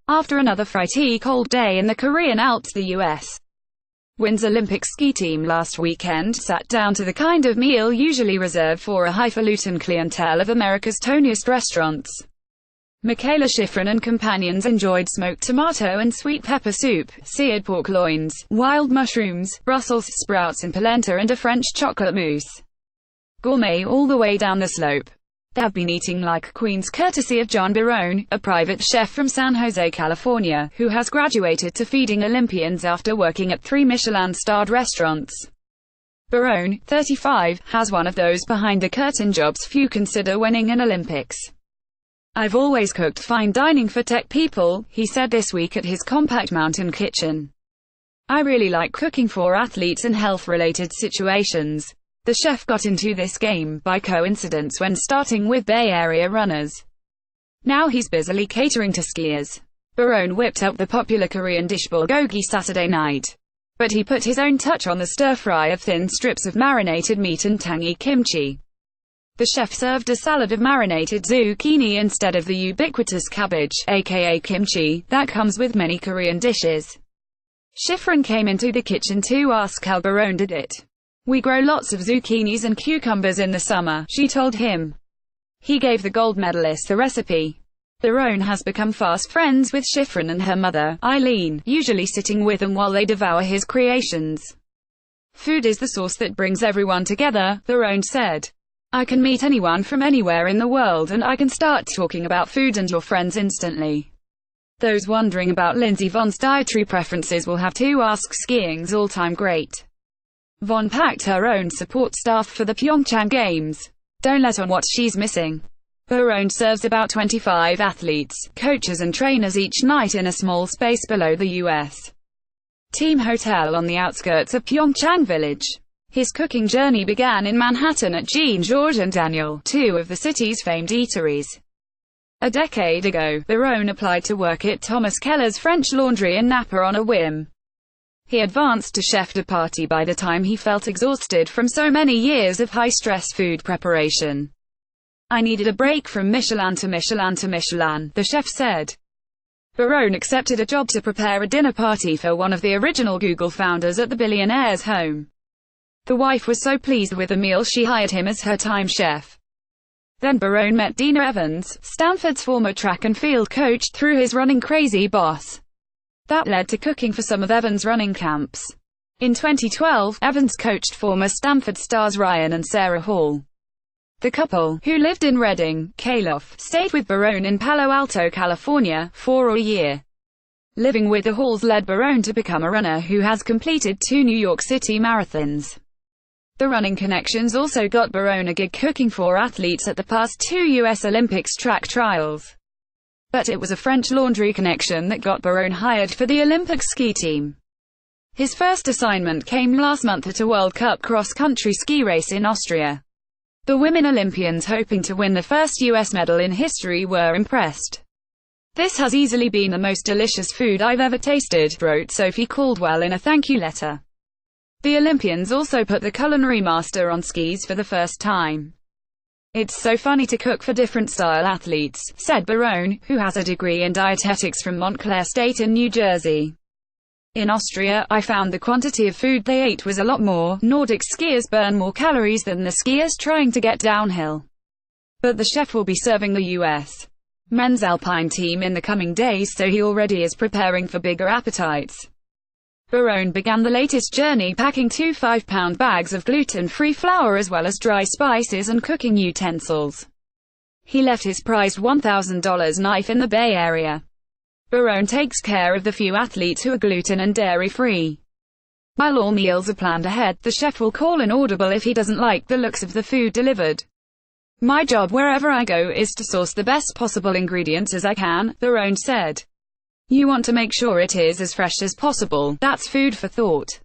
after another frighty cold day in the Korean Alps the U.S. Women's Olympic ski team last weekend sat down to the kind of meal usually reserved for a highfalutin clientele of America's toniest restaurants. Mikaela Shiffrin and companions enjoyed smoked tomato and sweet pepper soup, seared pork loins, wild mushrooms, Brussels sprouts and polenta, and a French chocolate mousse. Gourmet all the way down the slope. They have been eating like queens courtesy of John Barone, a private chef from San Jose, California, who has graduated to feeding Olympians after working at 3 Michelin-starred restaurants. Barone, 35, has one of those behind-the-curtain jobs few consider winning an Olympics. "I've always cooked fine dining for tech people," he said this week at his compact mountain kitchen. "I really like cooking for athletes in health-related situations." The chef got into this game by coincidence when starting with Bay Area runners. Now he's busily catering to skiers. Barone whipped up the popular Korean dish bulgogi Saturday night, but he put his own touch on the stir-fry of thin strips of marinated meat and tangy kimchi. The chef served a salad of marinated zucchini instead of the ubiquitous cabbage, aka kimchi, that comes with many Korean dishes. Shiffrin came into the kitchen to ask how Barone did it. "We grow lots of zucchinis and cucumbers in the summer," she told him. He gave the gold medalist the recipe. Barone has become fast friends with Shiffrin and her mother, Eileen, usually sitting with them while they devour his creations. "Food is the sauce that brings everyone together," Barone said. "I can meet anyone from anywhere in the world and I can start talking about food and your friends instantly. Those wondering about Lindsey Vonn's dietary preferences will have to ask skiing's all-time great. Vonn packed her own support staff for the Pyeongchang Games. Don't let on what she's missing." Barone serves about 25 athletes, coaches and trainers each night in a small space below the U.S. team hotel on the outskirts of Pyeongchang Village. His cooking journey began in Manhattan at Jean Georges and Daniel, 2 of the city's famed eateries. A decade ago, Barone applied to work at Thomas Keller's French Laundry in Napa on a whim. He advanced to chef de partie by the time he felt exhausted from so many years of high-stress food preparation. "I needed a break from Michelin to Michelin to Michelin," the chef said. Barone accepted a job to prepare a dinner party for one of the original Google founders at the billionaire's home. The wife was so pleased with the meal she hired him as her time chef. Then Barone met Dina Evans, Stanford's former track and field coach, through his running crazy boss. That led to cooking for some of Evans' running camps. In 2012, Evans coached former Stanford stars Ryan and Sarah Hall. The couple, who lived in Redding, Calif, stayed with Barone in Palo Alto, California, for a year. Living with the Halls led Barone to become a runner who has completed 2 New York City marathons. The running connections also got Barone a gig cooking for athletes at the past 2 U.S. Olympics track trials. But it was a French Laundry connection that got Barone hired for the Olympic ski team. His first assignment came last month at a World Cup cross-country ski race in Austria. The women Olympians, hoping to win the first U.S. medal in history, were impressed. "This has easily been the most delicious food I've ever tasted," wrote Sophie Caldwell in a thank you letter. The Olympians also put the culinary master on skis for the first time. "It's so funny to cook for different style athletes," said Barone, who has a degree in dietetics from Montclair State in New Jersey. "In Austria, I found the quantity of food they ate was a lot more. Nordic skiers burn more calories than the skiers trying to get downhill." But the chef will be serving the U.S. men's alpine team in the coming days, so he already is preparing for bigger appetites. Barone began the latest journey packing 2 5-pound bags of gluten-free flour as well as dry spices and cooking utensils. He left his prized $1,000 knife in the Bay Area. Barone takes care of the few athletes who are gluten and dairy-free. While all meals are planned ahead, the chef will call an audible if he doesn't like the looks of the food delivered. "My job wherever I go is to source the best possible ingredients as I can," Barone said. "You want to make sure it is as fresh as possible. That's food for thought."